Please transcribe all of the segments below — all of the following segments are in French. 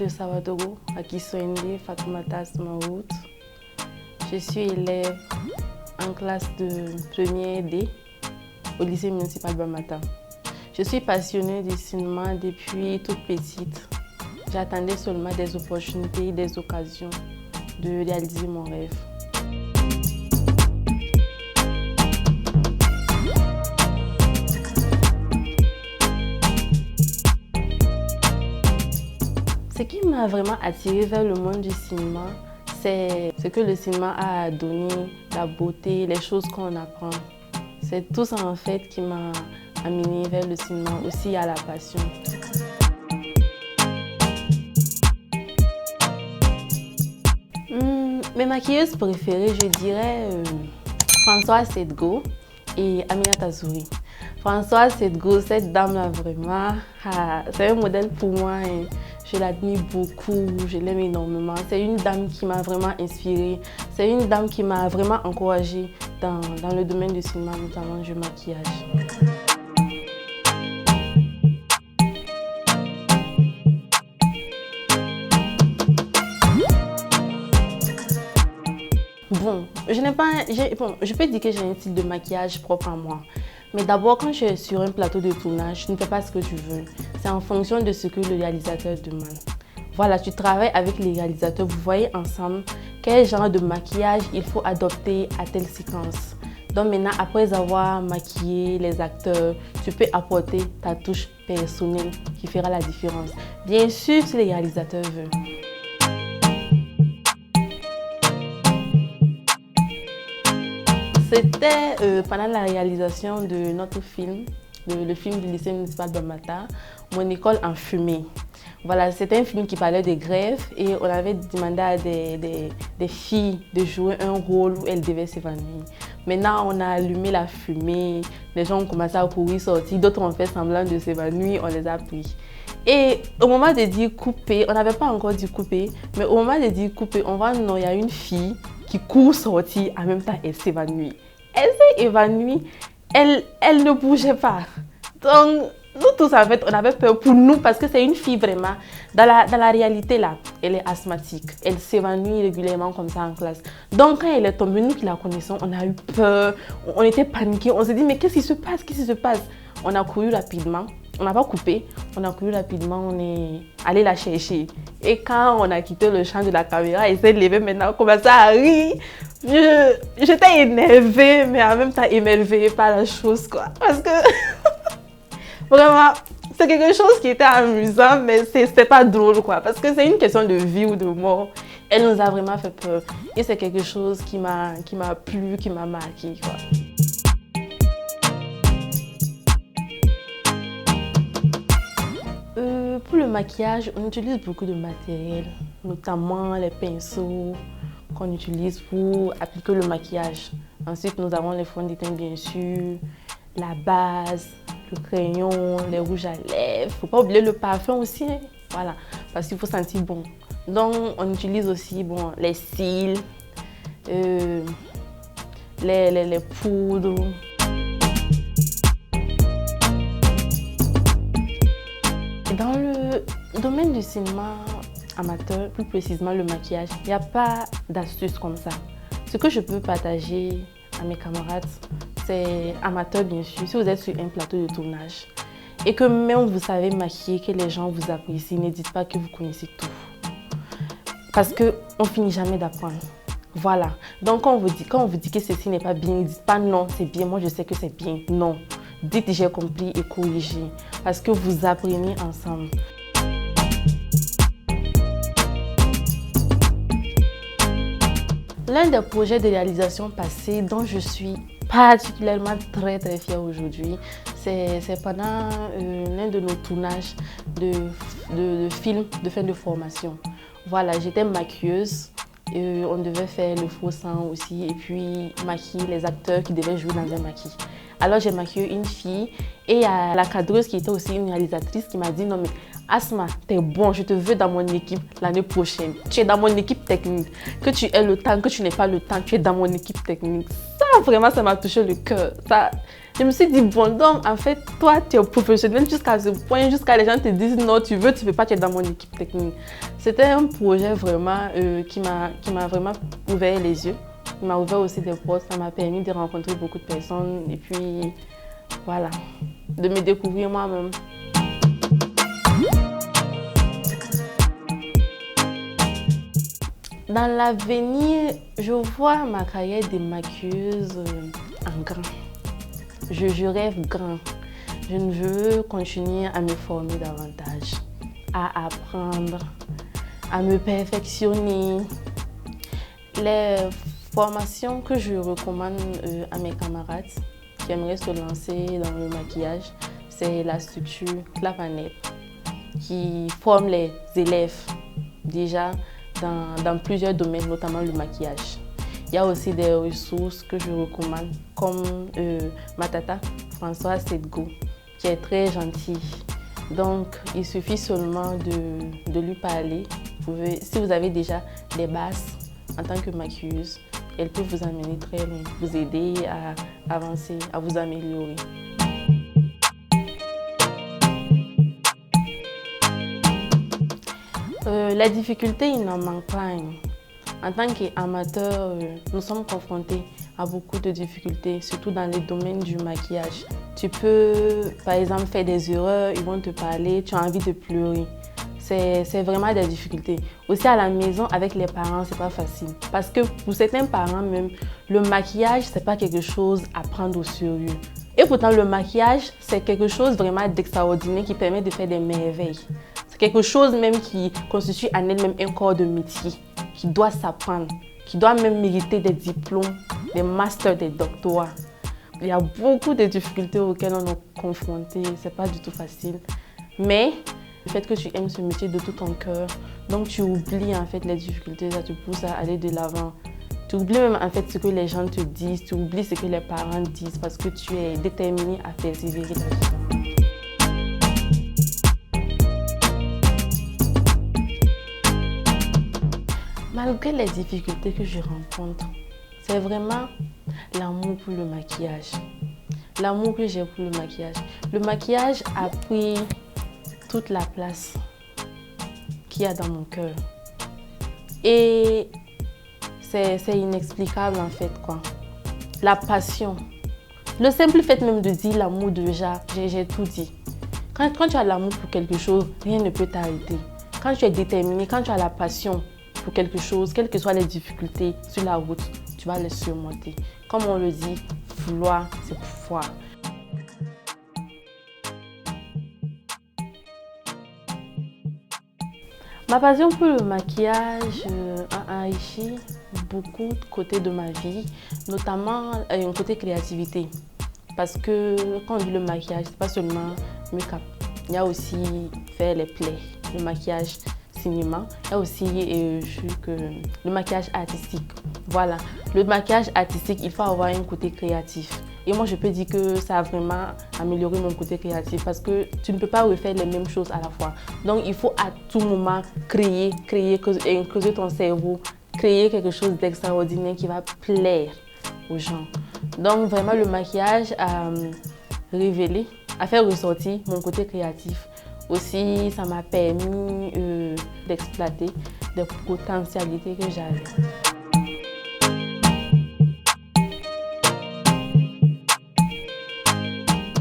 de Sawadogo, à Kiswende, Fatoumata Asmaout. Je suis élève en classe de première D au lycée municipal Bamata. Je suis passionnée du cinéma depuis toute petite. J'attendais seulement des opportunités, des occasions de réaliser mon rêve. Ce qui m'a vraiment attirée vers le monde du cinéma, c'est ce que le cinéma a à donner, la beauté, les choses qu'on apprend. C'est tout ça en fait qui m'a amenée vers le cinéma, aussi à la passion. Mes maquilleuses préférées, je dirais Françoise Sedgo et Aminata Zouri. Françoise Sedgo, cette dame-là vraiment, c'est un modèle pour moi. Je l'admire beaucoup, je l'aime énormément. C'est une dame qui m'a vraiment inspirée. C'est une dame qui m'a vraiment encouragée dans le domaine du cinéma, notamment du maquillage. Bon, je peux dire que j'ai un style de maquillage propre à moi. Mais d'abord, quand je suis sur un plateau de tournage, tu ne fais pas ce que tu veux. C'est en fonction de ce que le réalisateur demande. Voilà, tu travailles avec les réalisateurs, vous voyez ensemble quel genre de maquillage il faut adopter à telle séquence. Donc maintenant, après avoir maquillé les acteurs, tu peux apporter ta touche personnelle qui fera la différence. Bien sûr, si le réalisateur veut. C'était pendant la réalisation de notre film, le film du lycée municipal de Bamata, Mon école en fumée. Voilà, c'était un film qui parlait de grève et on avait demandé à des filles de jouer un rôle où elles devaient s'évanouir. Maintenant, on a allumé la fumée, les gens ont commencé à courir, sortir, d'autres ont fait semblant de s'évanouir, on les a pris. Et au moment de dire couper, on n'avait pas encore dit couper, mais au moment de dire couper, on voit non, il y a une fille qui court sortir, en même temps elle s'évanouit. Elle s'est évanouie, elle ne bougeait pas. Donc, nous tous en fait, on avait peur pour nous parce que c'est une fille vraiment, dans la réalité là, elle est asthmatique. Elle s'évanouit régulièrement comme ça en classe. Donc quand elle est tombée, nous qui la connaissons, on a eu peur, on était paniqués, on s'est dit mais qu'est-ce qui se passe, qu'est-ce qui se passe? On a couru rapidement, on n'a pas coupé, on a couru rapidement, on est allé la chercher. Et quand on a quitté le champ de la caméra, elle s'est levée maintenant, on commençait à rire. J'étais énervée, mais en même temps émerveillée par la chose, quoi. Parce que vraiment, c'est quelque chose qui était amusant, mais c'était pas drôle, quoi. Parce que c'est une question de vie ou de mort. Elle nous a vraiment fait peur. Et c'est quelque chose qui m'a plu, qui m'a marqué, quoi. Pour le maquillage, on utilise beaucoup de matériel, notamment les pinceaux qu'on utilise pour appliquer le maquillage. Ensuite, nous avons les fonds de teint, bien sûr, la base, le crayon, les rouges à lèvres. Il ne faut pas oublier le parfum aussi, hein. Voilà, parce qu'il faut sentir bon. Donc, on utilise aussi les cils, les poudres. Dans le domaine du cinéma amateur, plus précisément le maquillage, il n'y a pas d'astuce comme ça. Ce que je peux partager à mes camarades, c'est amateur bien sûr, si vous êtes sur un plateau de tournage et que même vous savez maquiller, que les gens vous apprécient, ne dites pas que vous connaissez tout. Parce qu'on ne finit jamais d'apprendre. Voilà. Donc quand on vous dit que ceci n'est pas bien, ne dites pas non, c'est bien, moi je sais que c'est bien. Non. Dites j'ai compris et corrigez. Parce que vous apprenez ensemble. L'un des projets de réalisation passés dont je suis particulièrement très fière aujourd'hui, c'est pendant l'un de nos tournages de films de fin de formation. Voilà, j'étais maquilleuse. On devait faire le faux sang aussi et puis maquiller les acteurs qui devaient jouer dans un maquis. Alors j'ai maquillé une fille et il y a la cadreuse qui était aussi une réalisatrice qui m'a dit non mais Asma, t'es bon, je te veux dans mon équipe l'année prochaine. Tu es dans mon équipe technique. Que tu aies le temps, que tu n'aies pas le temps, tu es dans mon équipe technique. Ça vraiment, ça m'a touché le cœur. Je me suis dit, bon, donc, en fait, toi, tu es professionnel jusqu'à ce point, jusqu'à les gens te disent, non, tu veux pas, tu es dans mon équipe technique. C'était un projet vraiment qui m'a vraiment ouvert les yeux. Il m'a ouvert aussi des portes, ça m'a permis de rencontrer beaucoup de personnes et puis, voilà, de me découvrir moi-même. Dans l'avenir, je vois ma carrière de maquilleuse en grand. Je rêve grand. Je veux continuer à me former davantage, à apprendre, à me perfectionner. Les formations que je recommande à mes camarades qui aimeraient se lancer dans le maquillage, c'est la structure Clap and Nep, qui forme les élèves déjà dans plusieurs domaines, notamment le maquillage. Il y a aussi des ressources que je recommande, comme Matata, Françoise Sedgo, qui est très gentille. Donc, il suffit seulement de lui parler. Si vous avez déjà des bases en tant que maquilleuse, elle peut vous amener très loin, vous aider à avancer, à vous améliorer. La difficulté, il n'en manque pas une. En tant qu'amateur, nous sommes confrontés à beaucoup de difficultés, surtout dans les domaines du maquillage. Tu peux, par exemple, faire des erreurs, ils vont te parler, tu as envie de pleurer. C'est vraiment des difficultés. Aussi à la maison, avec les parents, c'est pas facile. Parce que pour certains parents même, le maquillage, c'est pas quelque chose à prendre au sérieux. Et pourtant, le maquillage, c'est quelque chose vraiment d'extraordinaire qui permet de faire des merveilles. C'est quelque chose même qui constitue en elle-même un corps de métier, qui doit s'apprendre, qui doit même mériter des diplômes, des masters, des doctorats. Il y a beaucoup de difficultés auxquelles on est confronté, c'est pas du tout facile. Mais le fait que tu aimes ce métier de tout ton cœur, donc tu oublies en fait les difficultés, ça te pousse à aller de l'avant. Tu oublies même en fait ce que les gens te disent, tu oublies ce que les parents disent parce que tu es déterminé à persévérer là-dedans. Malgré les difficultés que je rencontre, c'est vraiment l'amour pour le maquillage. L'amour que j'ai pour le maquillage. Le maquillage a pris toute la place qu'il y a dans mon cœur. Et c'est inexplicable en fait quoi. La passion. Le simple fait même de dire l'amour déjà, j'ai tout dit. Quand tu as l'amour pour quelque chose, rien ne peut t'arrêter. Quand tu es déterminé, quand tu as la passion pour quelque chose, quelles que soient les difficultés sur la route, tu vas les surmonter. Comme on le dit, vouloir, c'est pouvoir. Ma passion pour le maquillage a enrichi beaucoup de côtés de ma vie, notamment un côté créativité. Parce que quand on dit le maquillage, c'est pas seulement make-up. Il y a aussi faire les plaies, le maquillage cinéma. Il y a aussi le maquillage artistique. Voilà, le maquillage artistique, il faut avoir un côté créatif. Et moi, je peux dire que ça a vraiment amélioré mon côté créatif parce que tu ne peux pas refaire les mêmes choses à la fois. Donc, il faut à tout moment creuser ton cerveau, créer quelque chose d'extraordinaire qui va plaire aux gens. Donc, vraiment, le maquillage a révélé, a fait ressortir mon côté créatif. Aussi, ça m'a permis d'exploiter des potentialités que j'avais.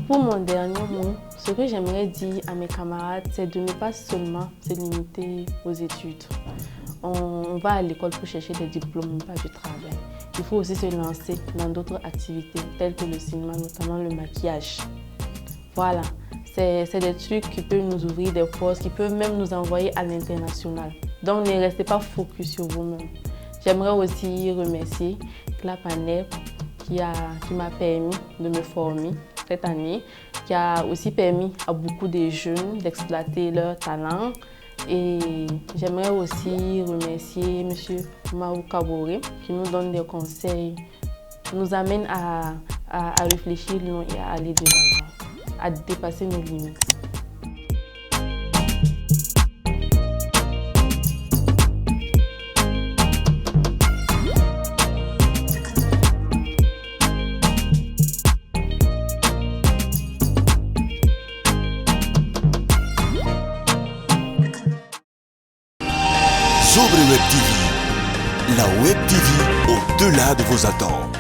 Pour mon dernier mot, ce que j'aimerais dire à mes camarades, c'est de ne pas seulement se limiter aux études. On va à l'école pour chercher des diplômes, pas du travail. Il faut aussi se lancer dans d'autres activités, telles que le cinéma, notamment le maquillage. Voilà, c'est des trucs qui peuvent nous ouvrir des portes, qui peuvent même nous envoyer à l'international. Donc ne restez pas focus sur vous-même. J'aimerais aussi remercier Clap and Nep qui m'a permis de me former cette année, qui a aussi permis à beaucoup de jeunes d'exploiter leur talent. Et j'aimerais aussi remercier M. Mahou Kabore qui nous donne des conseils, nous amène à réfléchir loin et à aller de l'avant, à dépasser nos limites. Sobre Web TV. La Web TV au-delà de vos attentes.